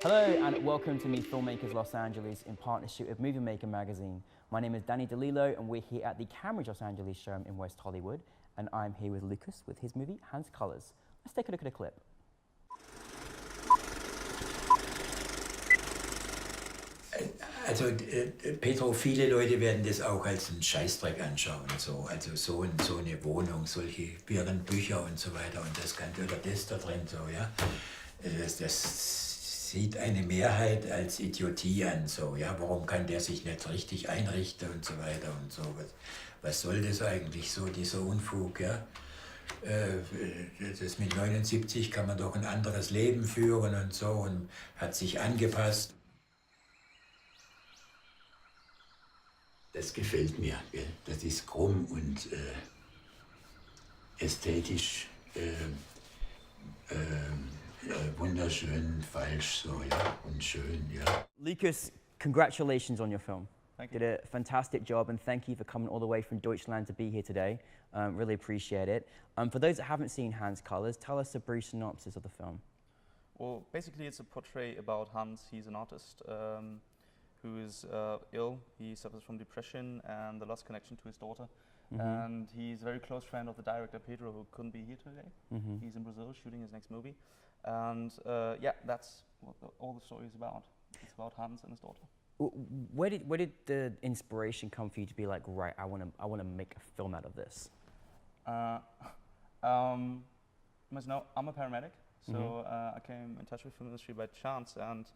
Hello and welcome to NewFilmmakers Los Angeles in partnership with Movie Maker magazine. My name is Danny DeLillo and we're here at the Cambridge Los Angeles showroom in West Hollywood, and I'm here with Lukas with his movie Hans Colors. Let's take a look at a clip. Also Pedro, viele Leute werden das auch als einen Scheißdreck anschauen. So. Also so eine Wohnung, solche wirren Bücher und so weiter und das Ganze oder das da drin so, ja. Das sieht eine Mehrheit als Idiotie an, so, ja. Warum kann der sich nicht richtig einrichten und so weiter und so. Was soll das eigentlich so, dieser Unfug, ja? Das mit 79 kann man doch ein anderes Leben führen und so und hat sich angepasst. Das gefällt mir, gell? Das ist krumm und ästhetisch wunderschön, falsch so, ja, und schön, ja. Lukas, congratulations on your film. Thank you. Did a fantastic job and thank you for coming all the way from Deutschland to be here today. Really appreciate it. For those that haven't seen Hans Colors, tell us a brief synopsis of the film. Well, basically it's a portrait about Hans. He's an artist who is ill. He suffers from depression and the lost connection to his daughter. And he's a very close friend of the director Pedro, who couldn't be here today. He's in Brazil shooting his next movie. And yeah, that's what all the story is about. It's about Hans and his daughter. Where did the inspiration come for you to be like, right, I want to make a film out of this? You must know, I'm a paramedic, so I came in touch with the film industry by chance, and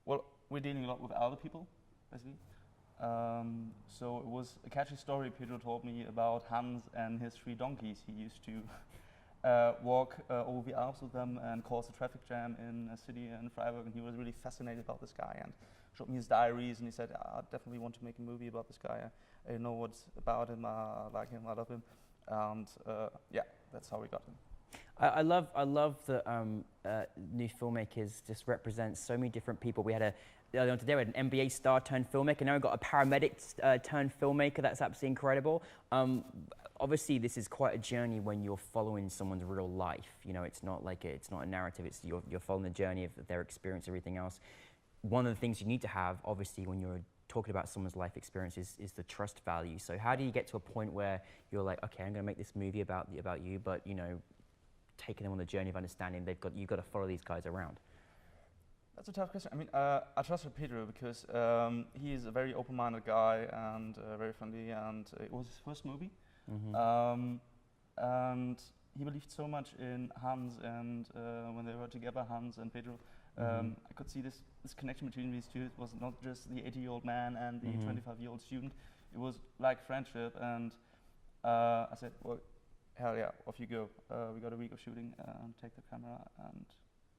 well, we're dealing a lot with elder people, basically. So it was a catchy story Pedro told me about Hans and his 3 donkeys. He used to walk over the Alps with them and cause a traffic jam in a city in Freiburg, and he was really fascinated about this guy and showed me his diaries, and he said, I definitely want to make a movie about this guy. I know what's about him, I like him, I love him, and yeah, that's how we got him. I love that New Filmmakers just represents so many different people. We had today we had an NBA star turned filmmaker. Now we've got a paramedic turned filmmaker. That's absolutely incredible. Obviously, this is quite a journey when you're following someone's real life. You know, it's not like it's not a narrative. It's you're following the journey of their experience, everything else. One of the things you need to have, obviously, when you're talking about someone's life experience is the trust value. So how do you get to a point where you're like, okay, I'm going to make this movie about you, but you know, taking them on the journey of understanding you've got to follow these guys around? That's a tough question. I mean, I trusted Pedro because he's a very open-minded guy and very friendly, and it was his first movie. And he believed so much in Hans, and when they were together, Hans and Pedro, I could see this connection between these two. It was not just the 80-year-old man and the 25-year-old student. It was like friendship, and I said, well, hell yeah, off you go. We got a week of shooting, take the camera, and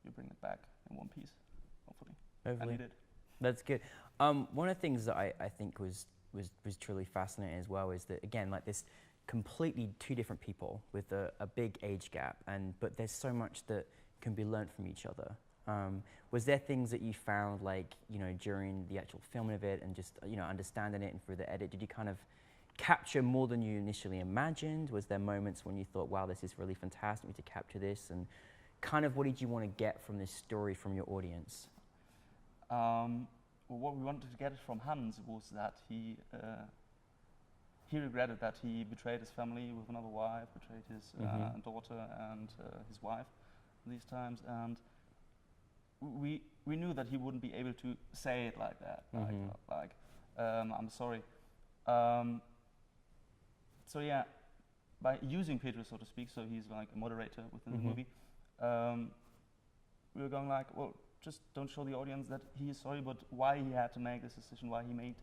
you bring it back in one piece, hopefully. And he did. That's good. One of the things that I think was truly fascinating as well is that, again, like this completely 2 different people with a big age gap, but there's so much that can be learned from each other. Was there things that you found, like, you know, during the actual filming of it and just, you know, understanding it and through the edit, did you kind of capture more than you initially imagined? Was there moments when you thought, wow, this is really fantastic, we need to capture this? And kind of what did you want to get from this story from your audience? Well, what we wanted to get from Hans was that he regretted that he betrayed his family with another wife, betrayed his daughter and his wife these times, and we knew that he wouldn't be able to say it like that, like I'm sorry. So yeah, by using Pedro, so to speak, so he's like a moderator within the movie, we were going like, well, just don't show the audience that he is sorry, but why he had to make this decision, why he made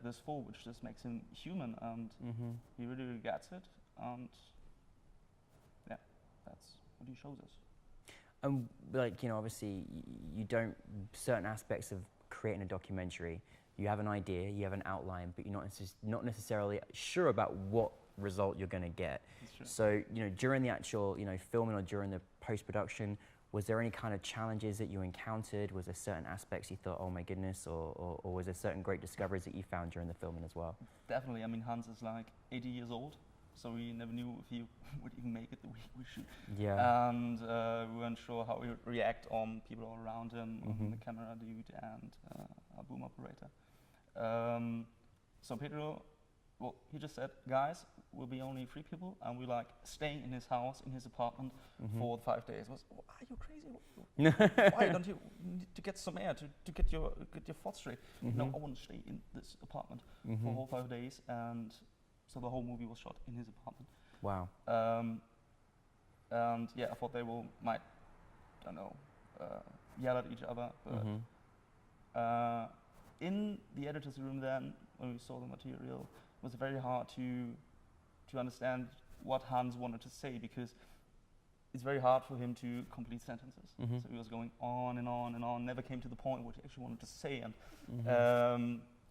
this fall, which just makes him human, and he really, really gets it, and yeah, that's what he shows us. Like, you know, obviously you don't, certain aspects of creating a documentary, you have an idea, you have an outline, but you're not necessarily sure about what result you're going to get. So, you know, during the actual, you know, filming or during the post-production, was there any kind of challenges that you encountered? Was there certain aspects you thought, oh my goodness, or was there certain great discoveries that you found during the filming as well? Definitely. I mean, Hans is like 80 years old, so we never knew if he would even make it the week we shoot. Yeah. And we weren't sure how he would react on people all around him, on the camera dude and our boom operator. So Pedro, well, he just said, guys, we'll be only 3 people, and we like staying in his house, in his apartment for 5 days. I was, oh, are you crazy? Why don't you need to get some air to get your thoughts straight? No, I want to stay in this apartment for the whole 5 days, and so the whole movie was shot in his apartment. Wow. And yeah, I thought they might, I don't know, yell at each other, but in the editor's room then, when we saw the material, it was very hard to understand what Hans wanted to say, because it's very hard for him to complete sentences. So he was going on and on and on, never came to the point what he actually wanted to say. And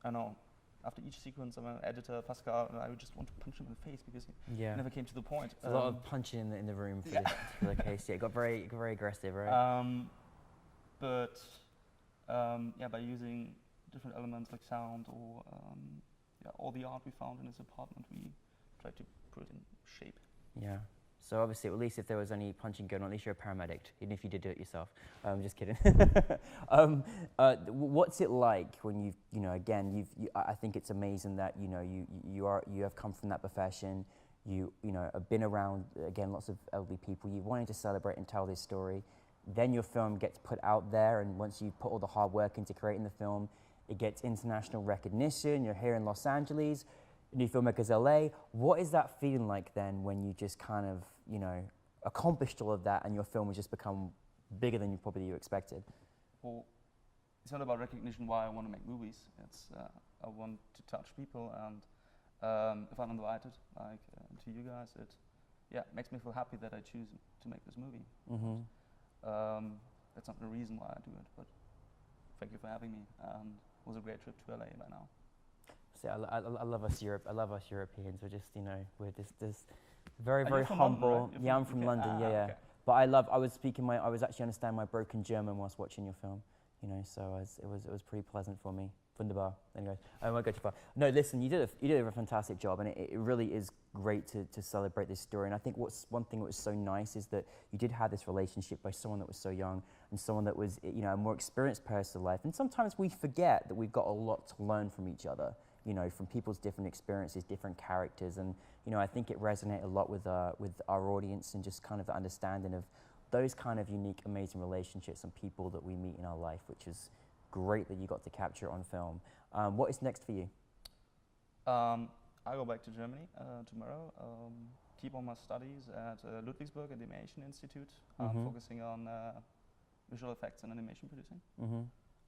I know, after each sequence, I'm an editor, Pascal, and I would just want to punch him in the face because he never came to the point. A lot of punching in the room for this particular case. Yeah, it got very aggressive, right? Yeah, by using different elements like sound or all the art we found in his apartment, we tried to put it in shape. Yeah. So obviously, at least if there was any punching going on, at least you're a paramedic, even if you did do it yourself. Just kidding. What's it like when again, I think it's amazing that you have come from that profession. You have been around, again, lots of elderly people. You wanted to celebrate and tell this story. Then your film gets put out there, and once you put all the hard work into creating the film, it gets international recognition. You're here in Los Angeles, NewFilmmakers LA. What is that feeling like then when you just kind of, accomplished all of that and your film has just become bigger than you expected? Well, it's not about recognition why I want to make movies. It's I want to touch people, and if I'm invited, like to you guys, it makes me feel happy that I choose to make this movie. That's not the reason why I do it, but thank you for having me. It was a great trip to LA by now. See, I love us I love us Europeans. We're just, we're this very from humble. London, right? Yeah, I'm from London. Yeah. Okay. But I was actually understanding my broken German whilst watching your film. So it was pretty pleasant for me. Wunderbar. Anyway, I won't go too far. No, listen, you did a fantastic job, and it really is great to celebrate this story. And I think one thing that was so nice is that you did have this relationship by someone that was so young and someone that was a more experienced person in life. And sometimes we forget that we've got a lot to learn from each other. From people's different experiences, different characters, and I think it resonated a lot with our audience, and just kind of the understanding of those kind of unique, amazing relationships and people that we meet in our life, which is great that you got to capture it on film. What is next for you? I go back to Germany tomorrow. Keep on my studies at Ludwigsburg Animation Institute. I'm focusing on visual effects and animation producing.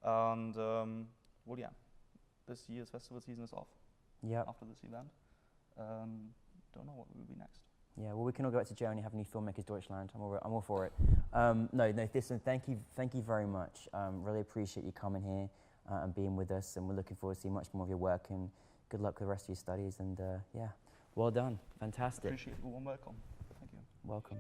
And well, yeah. This year's festival season is off. Yeah. After this event, don't know what will be next. Yeah, well, we can all go back to Germany, have NewFilmmakers Deutschland. I'm all for it. No, listen, thank you very much. Really appreciate you coming here and being with us, and we're looking forward to seeing much more of your work. And good luck with the rest of your studies. And yeah, well done, fantastic. Appreciate it. Warm welcome. Thank you. Welcome.